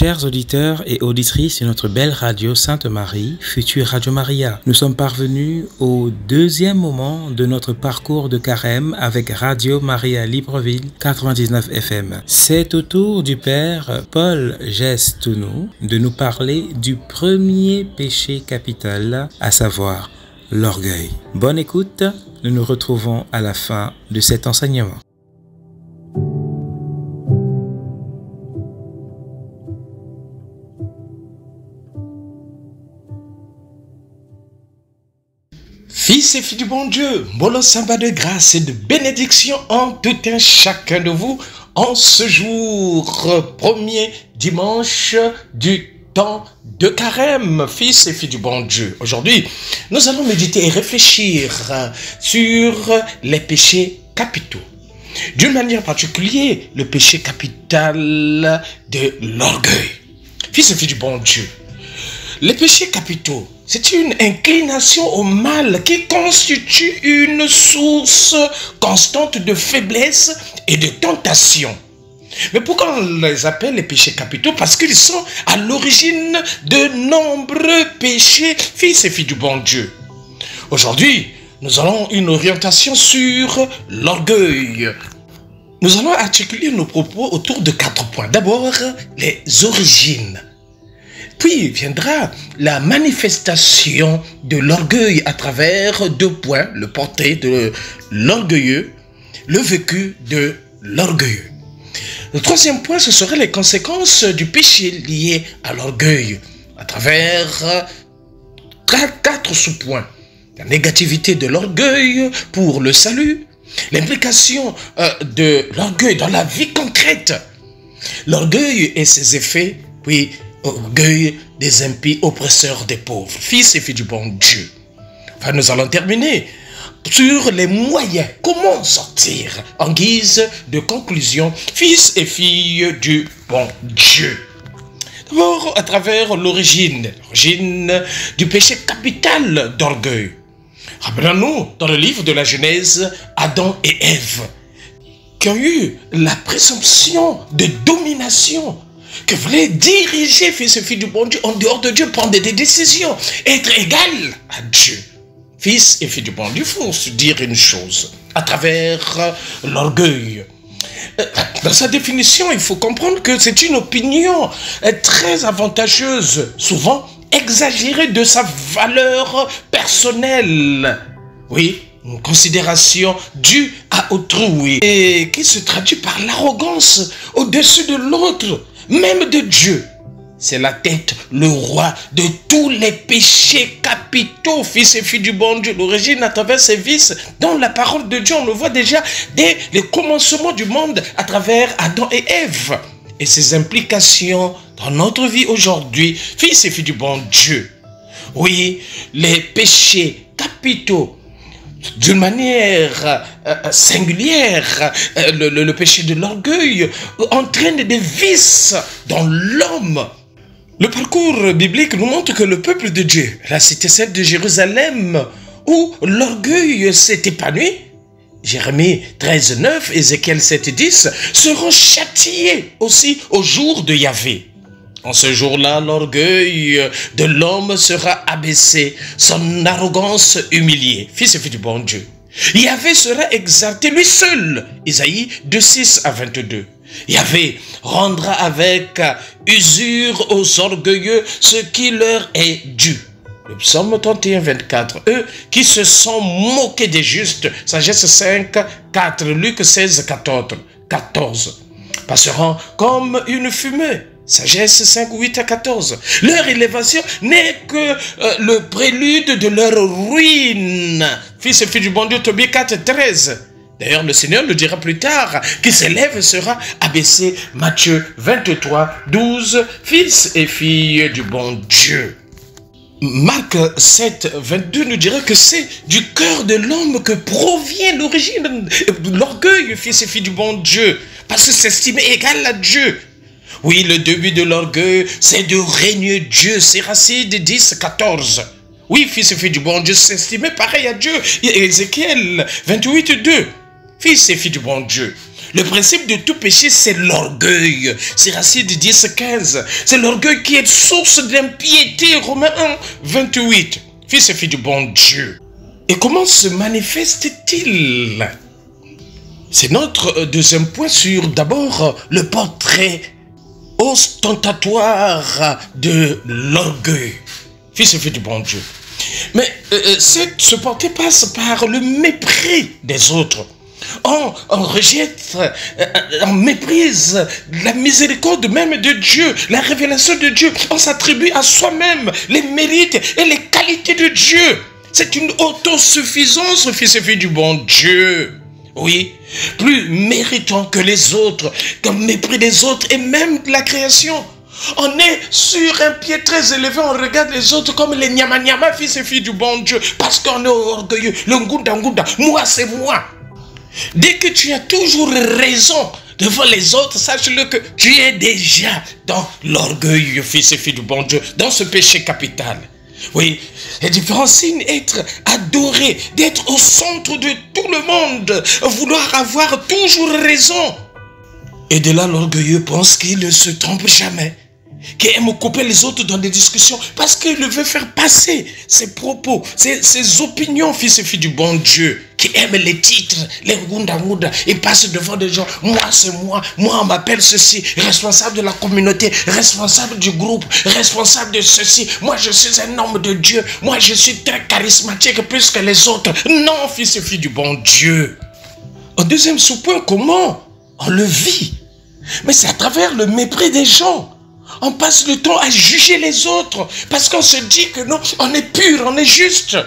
Chers auditeurs et auditrices de notre belle radio Sainte-Marie, future Radio Maria, nous sommes parvenus au deuxième moment de notre parcours de carême avec Radio Maria Libreville 99 FM. C'est au tour du Père Paul Gestounou de nous parler du premier péché capital, à savoir l'orgueil. Bonne écoute, nous nous retrouvons à la fin de cet enseignement. Fils et filles du bon Dieu, Molo Samba de grâce et de bénédiction en tout un chacun de vous en ce jour, premier dimanche du temps de carême, fils et filles du bon Dieu. Aujourd'hui, nous allons méditer et réfléchir sur les péchés capitaux. D'une manière particulière, le péché capital de l'orgueil. Fils et filles du bon Dieu, les péchés capitaux, c'est une inclination au mal qui constitue une source constante de faiblesse et de tentation. Mais pourquoi on les appelle les péchés capitaux? Parce qu'ils sont à l'origine de nombreux péchés, fils et filles du bon Dieu. Aujourd'hui, nous allons une orientation sur l'orgueil. Nous allons articuler nos propos autour de 4 points. D'abord, les origines. Puis viendra la manifestation de l'orgueil à travers 2 points, le portrait de l'orgueilleux, le vécu de l'orgueilleux. Le 3e point, ce seraient les conséquences du péché lié à l'orgueil, à travers 4 sous-points. La négativité de l'orgueil pour le salut, l'implication de l'orgueil dans la vie concrète, l'orgueil et ses effets, puis orgueil des impies, oppresseurs des pauvres, fils et filles du bon Dieu. Enfin, nous allons terminer sur les moyens, comment sortir en guise de conclusion, fils et filles du bon Dieu. D'abord, à travers l'origine du péché capital d'orgueil. Rappelons-nous, dans le livre de la Genèse, Adam et Ève, qui ont eu la présomption de domination, que voulait diriger, fils et filles du bon Dieu, en dehors de Dieu, prendre des décisions, être égal à Dieu. Fils et filles du bon Dieu, il faut se dire une chose, à travers l'orgueil. Dans sa définition, il faut comprendre que c'est une opinion très avantageuse, souvent exagérée de sa valeur personnelle. Oui, une considération due à autrui et qui se traduit par l'arrogance au-dessus de l'autre, même de Dieu. C'est la tête, le roi de tous les péchés capitaux, fils et filles du bon Dieu. L'origine à travers ses vices, dans la parole de Dieu, on le voit déjà dès le commencement du monde à travers Adam et Ève. Et ses implications dans notre vie aujourd'hui, fils et filles du bon Dieu. Oui, les péchés capitaux, d'une manière singulière, le péché de l'orgueil entraîne des vices dans l'homme. Le parcours biblique nous montre que le peuple de Dieu, la cité sainte de Jérusalem, où l'orgueil s'est épanoui, Jérémie 13:9, Ézéchiel 7:10, seront châtiés aussi au jour de Yahvé. En ce jour-là, l'orgueil de l'homme sera abaissé, son arrogance humiliée. Fils et filles du bon Dieu. Yahvé sera exalté lui seul. Isaïe 2:6-22. Yahvé rendra avec usure aux orgueilleux ce qui leur est dû. Le psaume 31:24. Eux qui se sont moqués des justes, Sagesse 5:4, Luc 16:14, passeront comme une fumée. Sagesse 5:8-14. Leur élévation n'est que le prélude de leur ruine. Fils et filles du bon Dieu, Tobie 4:13. D'ailleurs, le Seigneur le dira plus tard, qui s'élève sera abaissé. Matthieu 23:12. Fils et filles du bon Dieu. Marc 7:22 nous dira que c'est du cœur de l'homme que provient l'origine de l'orgueil, fils et filles du bon Dieu, parce que s'estimer égal à Dieu. Oui, le début de l'orgueil, c'est de régner Dieu. Siracide 10:14. Oui, fils et filles du bon Dieu, s'estimer pareil à Dieu. Ézéchiel 28:2. Fils et filles du bon Dieu. Le principe de tout péché, c'est l'orgueil. Siracide 10-15. C'est l'orgueil qui est source d'impiété. Romains 1-28. Fils et filles du bon Dieu. Et comment se manifeste-t-il? C'est notre deuxième point sur d'abord le portrait ostentatoire de l'orgueil. Fils et filles du bon Dieu. Mais ce portrait passe par le mépris des autres. On rejette, on méprise la miséricorde même de Dieu, la révélation de Dieu. On s'attribue à soi-même les mérites et les qualités de Dieu. C'est une autosuffisance, fils et filles du bon Dieu. Oui, plus méritant que les autres, comme mépris des autres et même de la création. On est sur un pied très élevé, on regarde les autres comme les nyama-nyama, fils et filles du bon Dieu, parce qu'on est orgueilleux. Le ngunda, moi c'est moi. Dès que tu as toujours raison devant les autres, sache-le que tu es déjà dans l'orgueil, fils et filles du bon Dieu, dans ce péché capital. Oui, les différents signes, être adoré, d'être au centre de tout le monde, vouloir avoir toujours raison. Et de là, l'orgueilleux pense qu'il ne se trompe jamais, qui aime couper les autres dans des discussions parce qu'il veut faire passer ses propos, ses opinions, fils et filles du bon Dieu, qui aime les titres, les gunda, et passe devant des gens. Moi, c'est moi on m'appelle ceci, responsable de la communauté, responsable du groupe, responsable de ceci. Moi, je suis un homme de Dieu. Moi, je suis très charismatique plus que les autres. Non, fils et filles du bon Dieu. Au deuxième sous-point, comment on le vit? Mais c'est à travers le mépris des gens. On passe le temps à juger les autres parce qu'on se dit que non, on est pur, on est juste.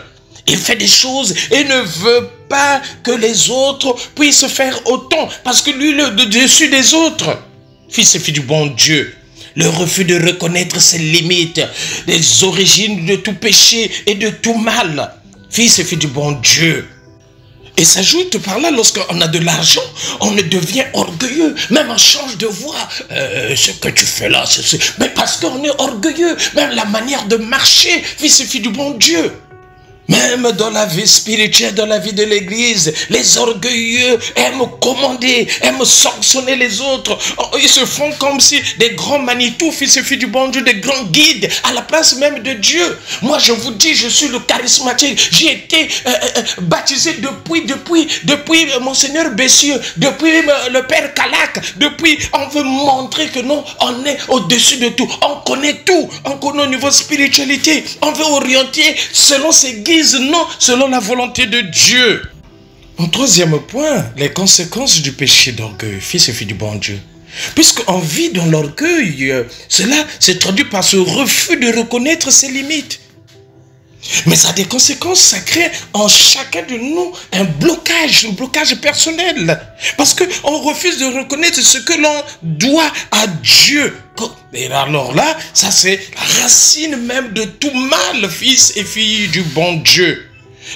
Il fait des choses et ne veut pas que les autres puissent faire autant parce que lui, le dessus des autres. Fils et filles du bon Dieu, le refus de reconnaître ses limites, les origines de tout péché et de tout mal. Fils et filles du bon Dieu. Et s'ajoute par là, lorsqu'on a de l'argent, on devient orgueilleux. Même on change de voix. Ce que tu fais là, c'est... Mais parce qu'on est orgueilleux. Même la manière de marcher, fils et filles du bon Dieu. Même dans la vie spirituelle, dans la vie de l'église, les orgueilleux aiment commander, aiment sanctionner les autres. Ils se font comme si des grands Manitou, fils et filles du bon Dieu, des grands guides, à la place même de Dieu. Moi, je vous dis, je suis le charismatique. J'ai été baptisé depuis Monseigneur Bessieux, depuis le Père Calac, depuis, on veut montrer que non, on est au-dessus de tout. On connaît tout. On connaît au niveau spiritualité. On veut orienter selon ses guides. Non, selon la volonté de Dieu. En troisième point, les conséquences du péché d'orgueil, fils et filles du bon Dieu. Puisqu'on vit dans l'orgueil, cela se traduit par ce refus de reconnaître ses limites. Mais ça a des conséquences, ça crée en chacun de nous un blocage personnel. Parce qu'on refuse de reconnaître ce que l'on doit à Dieu. Et alors là, ça c'est la racine même de tout mal, fils et filles du bon Dieu.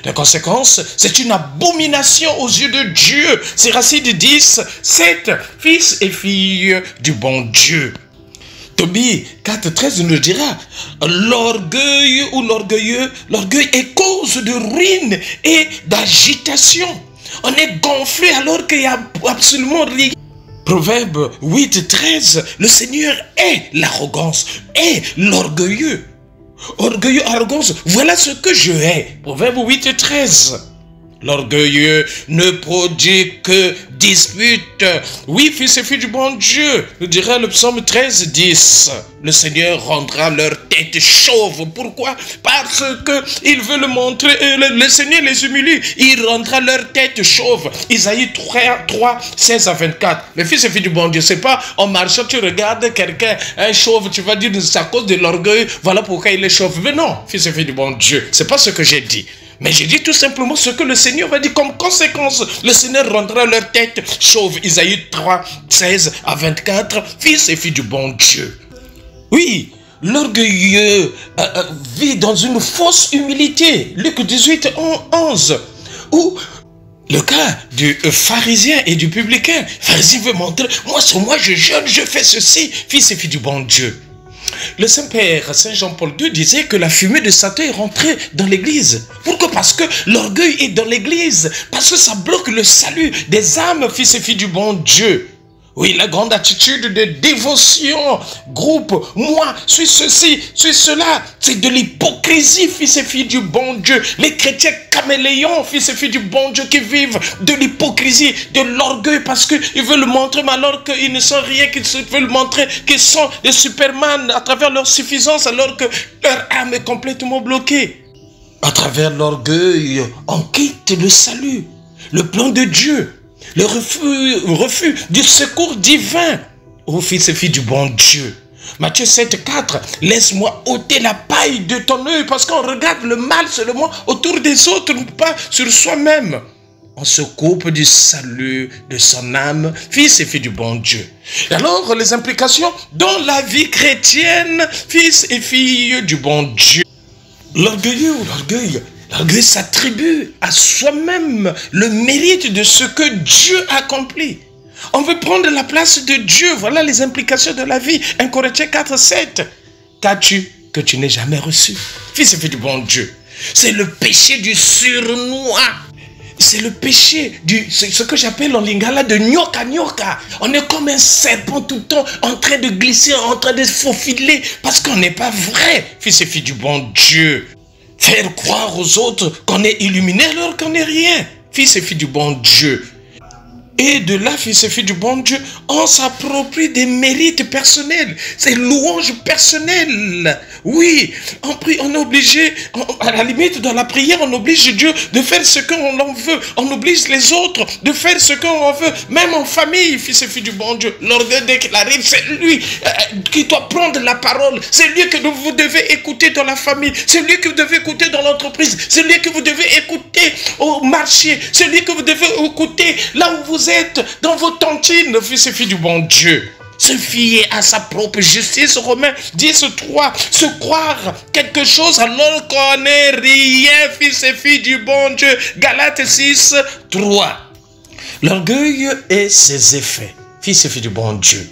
Les conséquences, c'est une abomination aux yeux de Dieu. C'est Siracide 10, 7, fils et filles du bon Dieu. Tobie 4.13 nous dira, l'orgueil ou l'orgueilleux, l'orgueil est cause de ruine et d'agitation. On est gonflé alors qu'il n'y a absolument rien. Proverbe 8.13, le Seigneur est l'arrogance, est l'orgueilleux. Orgueilleux, arrogance, voilà ce que je hais. Proverbe 8.13. L'orgueilleux ne produit que dispute. Oui, fils et filles du bon Dieu, nous dirait le psaume 13, 10. Le Seigneur rendra leur tête chauve. Pourquoi? Parce que il veut le montrer. Le Seigneur les humilie. Il rendra leur tête chauve. Isaïe 3, 16 à 24. Les fils et filles du bon Dieu, c'est pas en marchant, tu regardes quelqu'un, un chauve, tu vas dire c'est à cause de l'orgueil, voilà pourquoi il est chauve. Mais non, fils et filles du bon Dieu, c'est pas ce que j'ai dit. Mais j'ai dit tout simplement ce que le Seigneur va dire comme conséquence. Le Seigneur rendra leur tête chauve. Isaïe 3, 16 à 24. Fils et filles du bon Dieu. Oui, l'orgueilleux vit dans une fausse humilité. Luc 18, 11. Ou le cas du pharisien et du publicain. Le pharisien veut montrer, moi, je jeûne, je fais ceci. Fils et filles du bon Dieu. Le Saint-Père, Saint Jean-Paul II, disait que la fumée de Satan est rentrée dans l'église. Pourquoi? Parce que l'orgueil est dans l'église. Parce que ça bloque le salut des âmes, fils et filles du bon Dieu. Oui, la grande attitude de dévotion, groupe, moi, suis ceci, suis cela, c'est de l'hypocrisie, fils et filles du bon Dieu. Les chrétiens caméléons, fils et filles du bon Dieu, qui vivent de l'hypocrisie, de l'orgueil, parce qu'ils veulent montrer, mais alors qu'ils ne sont rien, qu'ils veulent montrer qu'ils sont des Superman à travers leur suffisance, alors que leur âme est complètement bloquée. À travers l'orgueil, on quitte le salut, le plan de Dieu. Le refus du secours divin ô fils et filles du bon Dieu. Matthieu 7, 4, laisse-moi ôter la paille de ton œil, parce qu'on regarde le mal seulement autour des autres, pas sur soi-même. On se coupe du salut de son âme, fils et filles du bon Dieu. Et alors, les implications dans la vie chrétienne, fils et filles du bon Dieu. L'orgueilleux ou l'orgueil s'attribue à soi-même le mérite de ce que Dieu accomplit. On veut prendre la place de Dieu. Voilà les implications de la vie. 1 Corinthiens 4, 7. Qu'as-tu que tu n'aies jamais reçu? Fils et fille du bon Dieu. C'est le péché du surnois. C'est le péché c'est ce que j'appelle en lingala de nyoka nyoka. On est comme un serpent tout le temps en train de glisser, en train de se faufiler parce qu'on n'est pas vrai, fils et filles du bon Dieu. Faire croire aux autres qu'on est illuminé alors qu'on n'est rien, fils et filles du bon Dieu. Et de là, fils et filles du bon Dieu, on s'approprie des mérites personnels, ces louanges personnelles. Oui, on prie, on est obligé, à la limite dans la prière, on oblige Dieu de faire ce qu'on en veut. On oblige les autres de faire ce qu'on veut, même en famille, fils et filles du bon Dieu. L'orgueil, dès qu'il arrive, c'est lui qui doit prendre la parole. C'est lui que vous devez écouter dans la famille. C'est lui que vous devez écouter dans l'entreprise. C'est lui que vous devez écouter au marché. C'est lui que vous devez écouter là où vous êtes, dans vos tontines, fils et filles du bon Dieu. Se fier à sa propre justice, Romains 10, 3. Se croire quelque chose alors qu'on n'est rien, fils et filles du bon Dieu. Galates 6, 3. L'orgueil et ses effets, fils et filles du bon Dieu.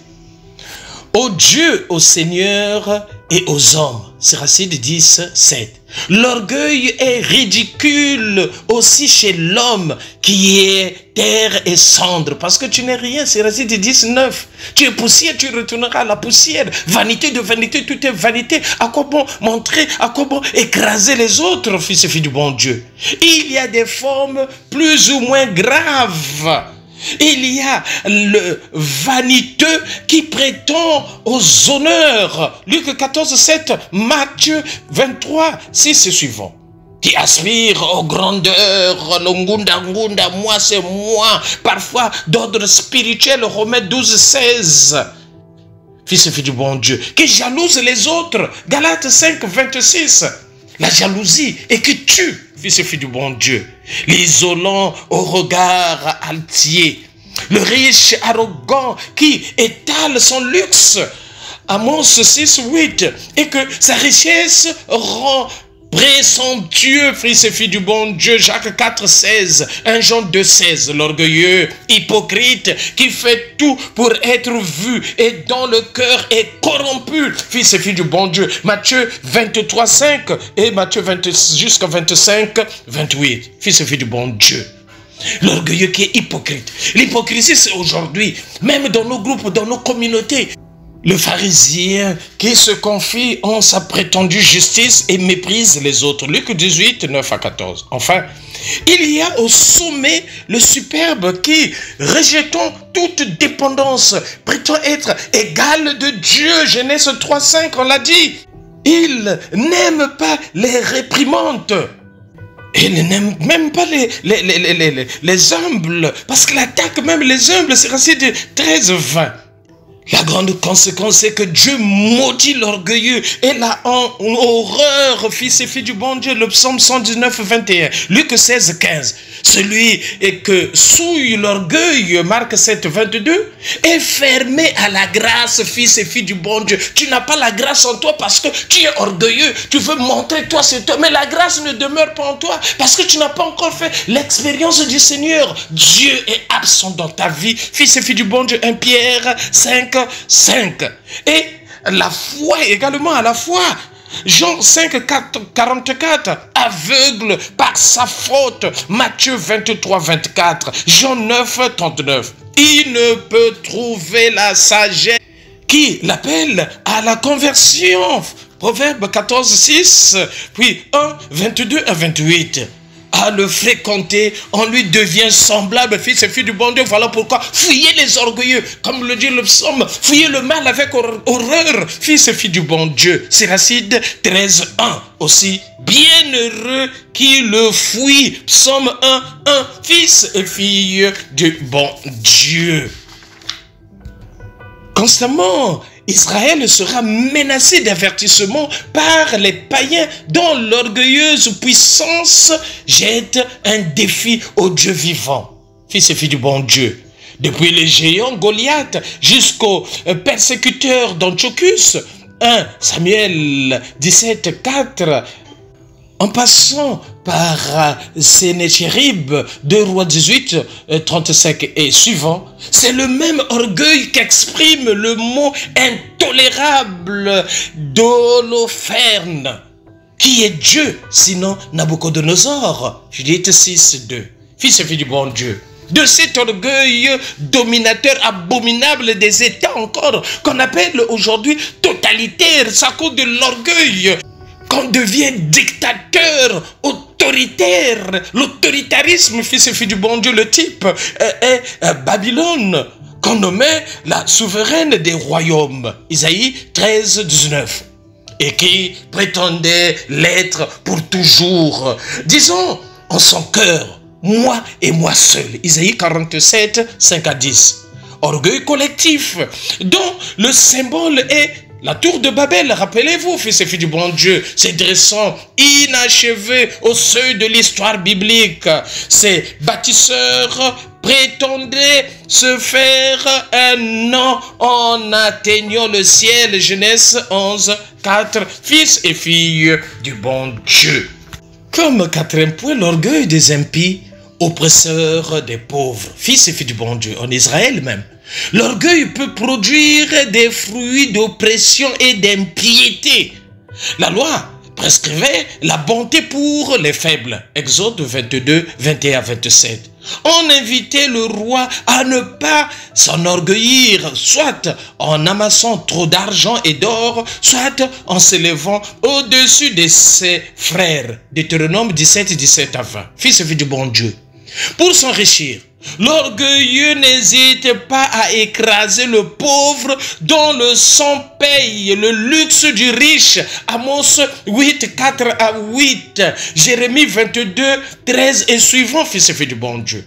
Ô Dieu, au Seigneur et aux hommes. Siracide 10, 7. L'orgueil est ridicule aussi chez l'homme qui est terre et cendre. Parce que tu n'es rien, Siracide 10, 9. Tu es poussière, tu retourneras à la poussière. Vanité de vanité, tout est vanité. À quoi bon montrer, à quoi bon écraser les autres, fils et filles du bon Dieu? Il y a des formes plus ou moins graves. Il y a le vaniteux qui prétend aux honneurs. Luc 14, 7, Matthieu 23, 6 et suivant. Qui aspire aux grandeurs, le ngunda ngunda, moi c'est moi. Parfois d'ordre spirituel, Romains 12, 16. Fils et filles du bon Dieu. Qui jalouse les autres. Galates 5, 26. La jalousie et qui tue, fils et filles du bon Dieu. L'isolant au regard altier. Le riche arrogant qui étale son luxe. Amos 6, 8. Et que sa richesse rend présomptueux, fils et filles du bon Dieu. Jacques 4, 16. 1 Jean 2, 16. L'orgueilleux, hypocrite, qui fait tout pour être vu et dont le cœur est corrompu, fils et filles du bon Dieu. Matthieu 23, 5 et Matthieu 20, jusqu'à 25, 28. Fils et filles du bon Dieu. L'orgueilleux qui est hypocrite. L'hypocrisie, c'est aujourd'hui, même dans nos groupes, dans nos communautés. Le pharisien qui se confie en sa prétendue justice et méprise les autres. Luc 18, 9 à 14. Enfin, il y a au sommet le superbe qui, rejetant toute dépendance, prétend être égal de Dieu. Genèse 3, 5, on l'a dit. Il n'aime pas les réprimandes. Il n'aime même pas les humbles. Parce qu'il attaque même les humbles. C'est Racine 13, 20. La grande conséquence, c'est que Dieu maudit l'orgueilleux et la horreur, fils et filles du bon Dieu. Le psaume 119, 21. Luc 16, 15. Celui que souille l'orgueil, Marc 7, 22, est fermé à la grâce, fils et filles du bon Dieu. Tu n'as pas la grâce en toi parce que tu es orgueilleux. Tu veux montrer toi, c'est toi. Mais la grâce ne demeure pas en toi parce que tu n'as pas encore fait l'expérience du Seigneur. Dieu est absent dans ta vie, fils et filles du bon Dieu. 1 Pierre 5, 5. Et la foi également à la foi. Jean 5, 44, aveugle par sa faute. Matthieu 23, 24, Jean 9, 39. Il ne peut trouver la sagesse qui l'appelle à la conversion. Proverbe 14, 6, puis 1, 22 à 28. À le fréquenter, on lui devient semblable, fils et filles du bon Dieu. Voilà pourquoi fuyez les orgueilleux, comme le dit le psaume, fuyez le mal avec horreur, fils et filles du bon Dieu. Siracide 13, 1 aussi. Bienheureux qui le fuit, psaume 1, 1, fils et filles du bon Dieu. Constamment, Israël sera menacé d'avertissement par les païens dont l'orgueilleuse puissance jette un défi au Dieu vivant. Fils et filles du bon Dieu. Depuis les géants Goliath jusqu'aux persécuteurs d'Antiochus, 1 Samuel 17, 4, en passant par Sénéchérib, 2 Rois 18, 35 et suivant, c'est le même orgueil qu'exprime le mot intolérable d'Holoferne. Qui est Dieu, sinon Nabucodonosor? Judith 6, 2. Fils et filles du bon Dieu. De cet orgueil dominateur abominable des États encore, qu'on appelle aujourd'hui totalitaire, c'est à cause de l'orgueil qu'on devient dictateur, autoritaire. L'autoritarisme, fils et filles du bon Dieu, le type est Babylone, qu'on nommait la souveraine des royaumes. Isaïe 13, 19. Et qui prétendait l'être pour toujours. Disons en son cœur, moi et moi seul. Isaïe 47, 5 à 10. Orgueil collectif, dont le symbole est la tour de Babel. Rappelez-vous, fils et filles du bon Dieu, ces dressants inachevés au seuil de l'histoire biblique. Ces bâtisseurs prétendaient se faire un nom en atteignant le ciel. Genèse 11, 4, fils et filles du bon Dieu. Comme quatrième point, l'orgueil des impies, oppresseurs des pauvres. Fils et filles du bon Dieu, en Israël même. L'orgueil peut produire des fruits d'oppression et d'impiété. La loi prescrivait la bonté pour les faibles. Exode 22, 21 à 27. On invitait le roi à ne pas s'enorgueillir, soit en amassant trop d'argent et d'or, soit en s'élevant au-dessus de ses frères. Deutéronome 17, 17 à 20. Fils et filles du bon Dieu. Pour s'enrichir, l'orgueilleux n'hésite pas à écraser le pauvre dont le sang paye le luxe du riche. Amos 8, 4 à 8. Jérémie 22, 13 et suivant, fils et filles du bon Dieu.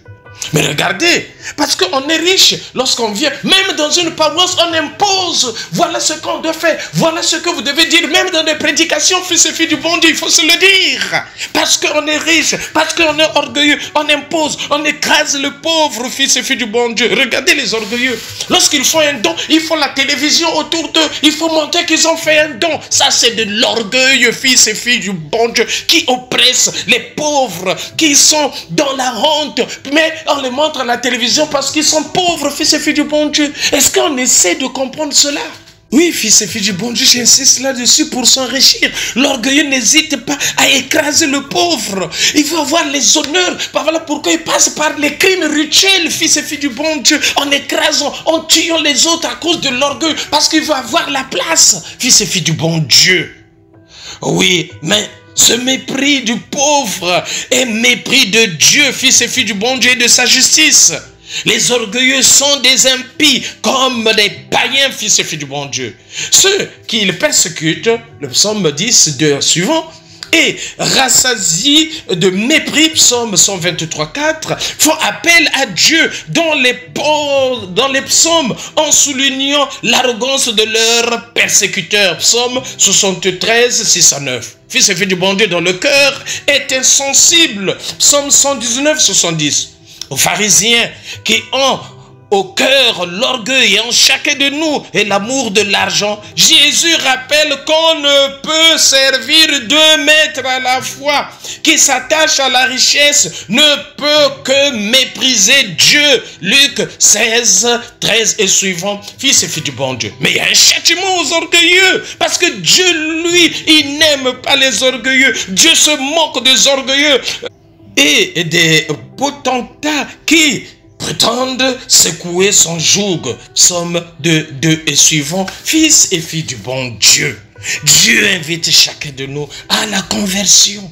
Mais regardez, parce qu'on est riche, lorsqu'on vient, même dans une paroisse, on impose. Voilà ce qu'on doit faire. Voilà ce que vous devez dire, même dans des prédications, fils et filles du bon Dieu, il faut se le dire. Parce qu'on est riche, parce qu'on est orgueilleux, on impose, on écrase le pauvre, fils et filles du bon Dieu. Regardez les orgueilleux. Lorsqu'ils font un don, il faut la télévision autour d'eux. Il faut montrer qu'ils ont fait un don. Ça, c'est de l'orgueil, fils et filles du bon Dieu, qui oppresse les pauvres, qui sont dans la honte. Mais on les montre à la télévision parce qu'ils sont pauvres, fils et filles du bon Dieu. Est-ce qu'on essaie de comprendre cela? Oui, fils et filles du bon Dieu, j'insiste là-dessus pour s'enrichir. L'orgueilleux n'hésite pas à écraser le pauvre. Il veut avoir les honneurs. Voilà pourquoi il passe par les crimes rituels, fils et filles du bon Dieu, en écrasant, en tuant les autres à cause de l'orgueil, parce qu'il veut avoir la place, fils et filles du bon Dieu. Oui, mais ce mépris du pauvre est mépris de Dieu, fils et filles du bon Dieu et de sa justice. Les orgueilleux sont des impies comme des païens, fils et filles du bon Dieu. Ceux qui le persécutent, le psaume 10 de suivant, et rassasient de mépris, psaume 123, 4, font appel à Dieu dans les psaumes en soulignant l'arrogance de leurs persécuteurs. Psaume 73, 6 à 9. Fils et filles du bon Dieu, dont le cœur est insensible. Psaume 119, 70. Aux pharisiens qui ont au cœur l'orgueil en chacun de nous et l'amour de l'argent, Jésus rappelle qu'on ne peut servir deux maîtres à la fois. Qui s'attache à la richesse ne peut que mépriser Dieu. Luc 16, 13 et suivant. Fils et filles du bon Dieu. Mais il y a un châtiment aux orgueilleux. Parce que Dieu, lui, il n'aime pas les orgueilleux. Dieu se moque des orgueilleux. Et des potentats qui prétendent secouer son joug. Psaume 2 et suivant. Fils et filles du bon Dieu. Dieu invite chacun de nous à la conversion,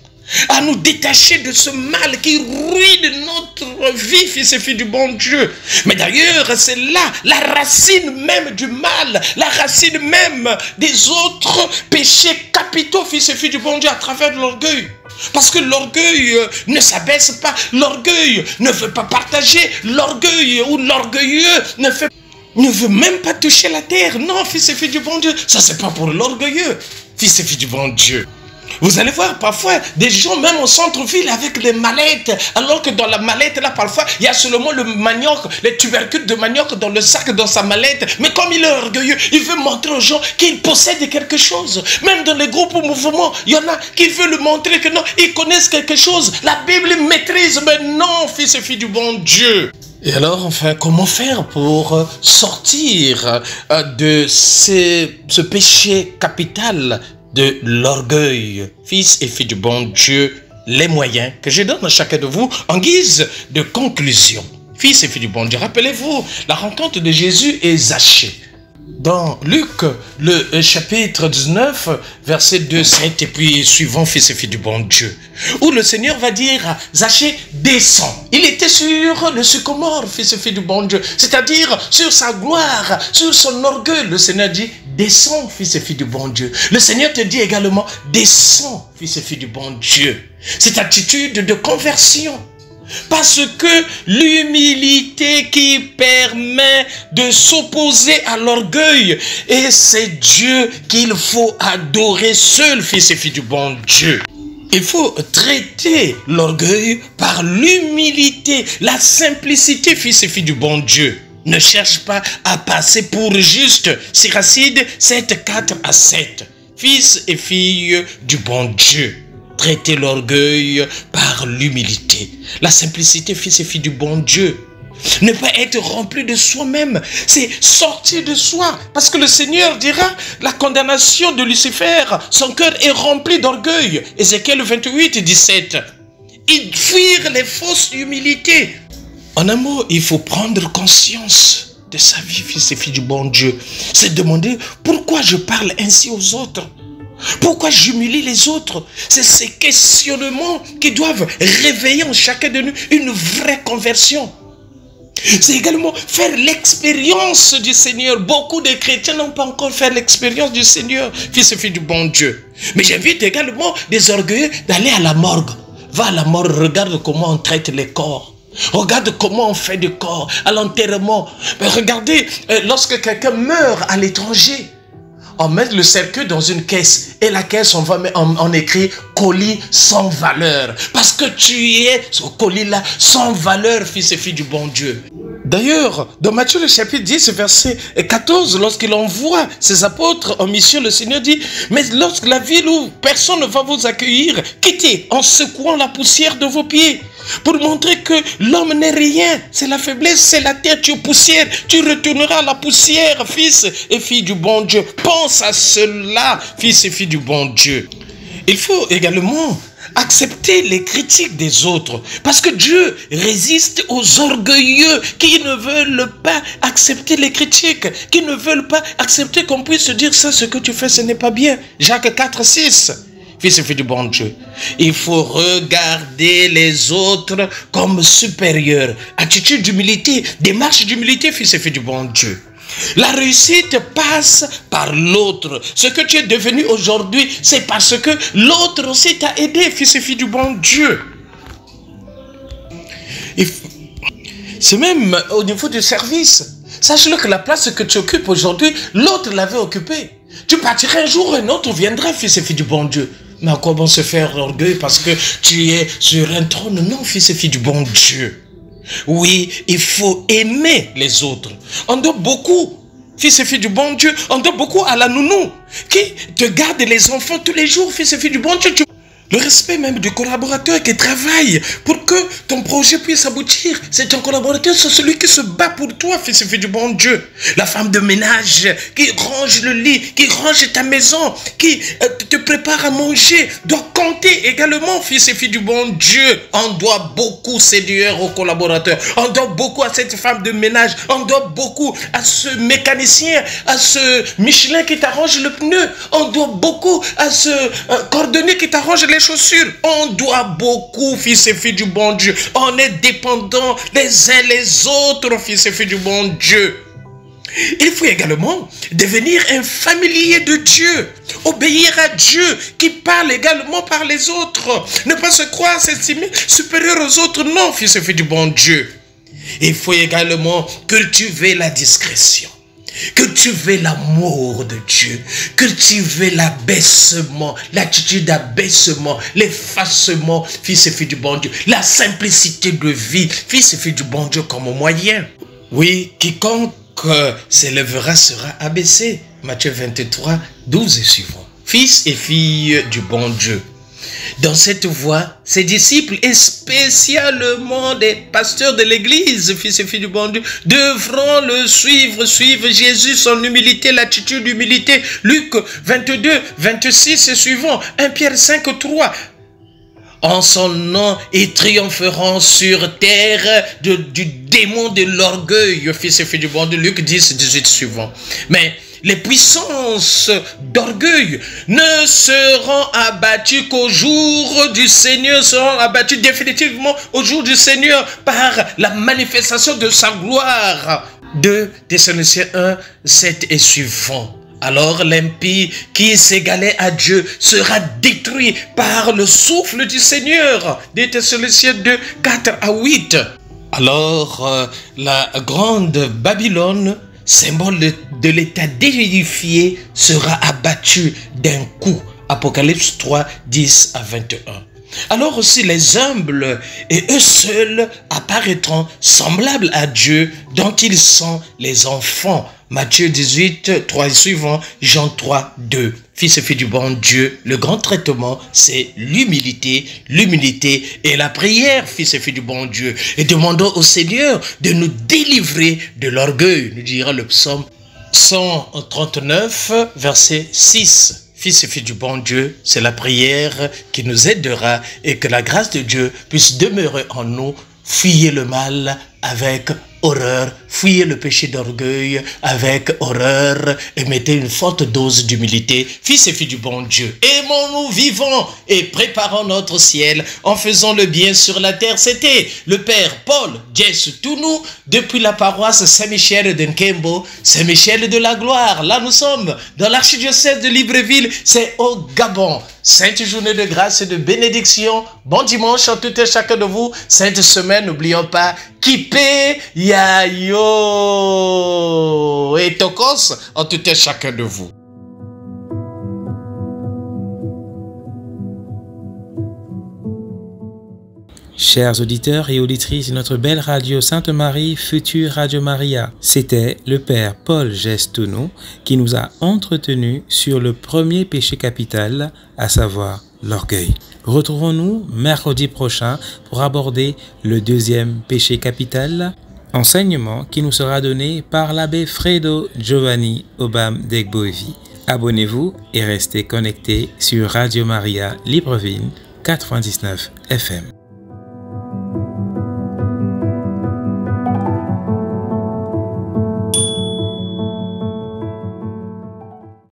à nous détacher de ce mal qui ruine notre vie, fils et filles du bon Dieu. Mais d'ailleurs, c'est là la racine même du mal, la racine même des autres péchés capitaux, fils et filles du bon Dieu, à travers l'orgueil. Parce que l'orgueil ne s'abaisse pas, l'orgueil ne veut pas partager, l'orgueil ou l'orgueilleux ne veut même pas toucher la terre. Non, fils et filles du bon Dieu, ça c'est pas pour l'orgueilleux, fils et filles du bon Dieu. Vous allez voir parfois des gens même au centre-ville avec des mallettes, alors que dans la mallette là parfois il y a seulement le manioc, les tubercules de manioc dans le sac, dans sa mallette. Mais comme il est orgueilleux, il veut montrer aux gens qu'il possède quelque chose. Même dans les groupes ou mouvements, il y en a qui veulent montrer que non, ils connaissent quelque chose. La Bible maîtrise, mais non, fils et filles du bon Dieu. Et alors, enfin, comment faire pour sortir de ce péché capital de l'orgueil? Fils et filles du bon Dieu, les moyens que je donne à chacun de vous en guise de conclusion. Fils et filles du bon Dieu, rappelez-vous la rencontre de Jésus et Zachée. Dans Luc, le chapitre 19, verset 2, 7 et puis suivant, fils et filles du bon Dieu, où le Seigneur va dire à Zachée, descends. Il était sur le sycomore, fils et filles du bon Dieu, c'est-à-dire sur sa gloire, sur son orgueil. Le Seigneur dit, descends, fils et filles du bon Dieu. Le Seigneur te dit également, descends, fils et filles du bon Dieu. Cette attitude de conversion. Parce que l'humilité qui permet de s'opposer à l'orgueil, et c'est Dieu qu'il faut adorer seul, fils et filles du bon Dieu. Il faut traiter l'orgueil par l'humilité, la simplicité, fils et filles du bon Dieu. Ne cherche pas à passer pour juste. Siracide 7, 4 à 7. Fils et filles du bon Dieu. Traiter l'orgueil par l'humilité. La simplicité, fils et filles du bon Dieu. Ne pas être rempli de soi-même, c'est sortir de soi. Parce que le Seigneur dira, la condamnation de Lucifer, son cœur est rempli d'orgueil. Ézéchiel 28, 17. Ils fuirent les fausses humilités. En un mot, il faut prendre conscience de sa vie, fils et filles du bon Dieu. C'est demander pourquoi je parle ainsi aux autres. Pourquoi j'humilie les autres? C'est ces questionnements qui doivent réveiller en chacun de nous une vraie conversion. C'est également faire l'expérience du Seigneur. Beaucoup de chrétiens n'ont pas encore fait l'expérience du Seigneur, fils et filles du bon Dieu. Mais j'invite également des orgueilleux d'aller à la morgue. Va à la morgue, regarde comment on traite les corps. Regarde comment on fait du corps, à l'enterrement. Regardez, lorsque quelqu'un meurt à l'étranger, on met le cercueil dans une caisse et la caisse, on écrit colis sans valeur. Parce que tu es ce colis-là sans valeur, fils et filles du bon Dieu. D'ailleurs, dans Matthieu le chapitre 10, verset 14, lorsqu'il envoie ses apôtres en mission, le Seigneur dit, mais lorsque la ville où personne ne va vous accueillir, quittez en secouant la poussière de vos pieds. Pour montrer que l'homme n'est rien, c'est la faiblesse, c'est la terre, tu es poussière, tu retourneras à la poussière, fils et filles du bon Dieu. Pense à cela, fils et filles du bon Dieu. Il faut également accepter les critiques des autres, parce que Dieu résiste aux orgueilleux qui ne veulent pas accepter les critiques, qui ne veulent pas accepter qu'on puisse se dire ça, ce que tu fais, ce n'est pas bien. Jacques 4, 6. Fils et filles du bon Dieu, il faut regarder les autres comme supérieurs. Attitude d'humilité, démarche d'humilité, fils et filles du bon Dieu. La réussite passe par l'autre. Ce que tu es devenu aujourd'hui, c'est parce que l'autre aussi t'a aidé, fils et filles du bon Dieu. C'est même au niveau du service. Sache-le que la place que tu occupes aujourd'hui, l'autre l'avait occupée. Tu partiras un jour, un autre viendra, fils et filles du bon Dieu. Mais à quoi bon se faire orgueil parce que tu es sur un trône? Non, fils et filles du bon Dieu. Oui, il faut aimer les autres. On doit beaucoup, fils et filles du bon Dieu, on doit beaucoup à la nounou qui te garde les enfants tous les jours, fils et filles du bon Dieu. Le respect même du collaborateur qui travaille pour que ton projet puisse aboutir. C'est ton collaborateur, c'est celui qui se bat pour toi, fils et fille du bon Dieu. La femme de ménage qui range le lit, qui range ta maison, qui te prépare à manger, doit compter également, fils et fille du bon Dieu. On doit beaucoup, Seigneur, au collaborateur. On doit beaucoup à cette femme de ménage. On doit beaucoup à ce mécanicien, à ce Michelin qui t'arrange le pneu. On doit beaucoup à ce cordonnier qui t'arrange les chaussures. On doit beaucoup, fils et filles du bon Dieu. On est dépendants les uns les autres, fils et filles du bon Dieu. Il faut également devenir un familier de Dieu, obéir à Dieu qui parle également par les autres. Ne pas se croire s'estimer supérieur aux autres, non, fils et filles du bon Dieu. Il faut également cultiver la discrétion. Cultiver l'amour de Dieu, cultiver l'abaissement, l'attitude d'abaissement, l'effacement, fils et filles du bon Dieu, la simplicité de vie, fils et filles du bon Dieu comme moyen. Oui, quiconque s'élèvera sera abaissé. Matthieu 23, 12 et suivant. Fils et filles du bon Dieu. Dans cette voie, ses disciples et spécialement des pasteurs de l'église, fils et filles du bon Dieu, devront le suivre Jésus, son humilité, l'attitude d'humilité. Luc 22, 26 et suivant, 1 Pierre 5, 3. En son nom, ils triompheront sur terre du démon de l'orgueil, fils et filles du bon Dieu. Luc 10, 18 suivant. Mais les puissances d'orgueil ne seront abattues qu'au jour du Seigneur, seront abattues définitivement au jour du Seigneur par la manifestation de sa gloire. 2 Thessaloniciens 1, 7 et suivant. Alors l'impie qui s'égalait à Dieu sera détruit par le souffle du Seigneur. 2 Thessaloniciens 2, 4 à 8. Alors la grande Babylone, symbole de l'état dévivifié, sera abattu d'un coup. Apocalypse 3, 10 à 21. Alors aussi les humbles et eux seuls apparaîtront semblables à Dieu dont ils sont les enfants. Matthieu 18, 3 et suivant, Jean 3, 2. Fils et filles du bon Dieu, le grand traitement, c'est l'humilité et la prière, fils et filles du bon Dieu. Et demandons au Seigneur de nous délivrer de l'orgueil, nous dira le psaume 139, verset 6. Fils et filles du bon Dieu, c'est la prière qui nous aidera et que la grâce de Dieu puisse demeurer en nous. Fuyez le mal avec horreur, fuyez le péché d'orgueil avec horreur et mettez une forte dose d'humilité. Fils et filles du bon Dieu, aimons-nous vivants et préparons notre ciel en faisant le bien sur la terre. C'était le Père Paul Jess Tounou depuis la paroisse Saint-Michel de Nkembo, Saint-Michel de la Gloire. Là nous sommes dans l'archidiocèse de Libreville, c'est au Gabon. Sainte journée de grâce et de bénédiction. Bon dimanche à tout et chacun de vous. Sainte semaine, n'oublions pas, Kipé Yayo et Tokos en tout et chacun de vous. Chers auditeurs et auditrices de notre belle radio Sainte-Marie, future Radio Maria, c'était le Père Paul Jess Tounou qui nous a entretenus sur le premier péché capital, à savoir l'orgueil. Retrouvons-nous mercredi prochain pour aborder le deuxième péché capital, enseignement qui nous sera donné par l'abbé Fredo Giovanni Obam d'Egboevi. Abonnez-vous et restez connectés sur Radio Maria Libreville 99 FM.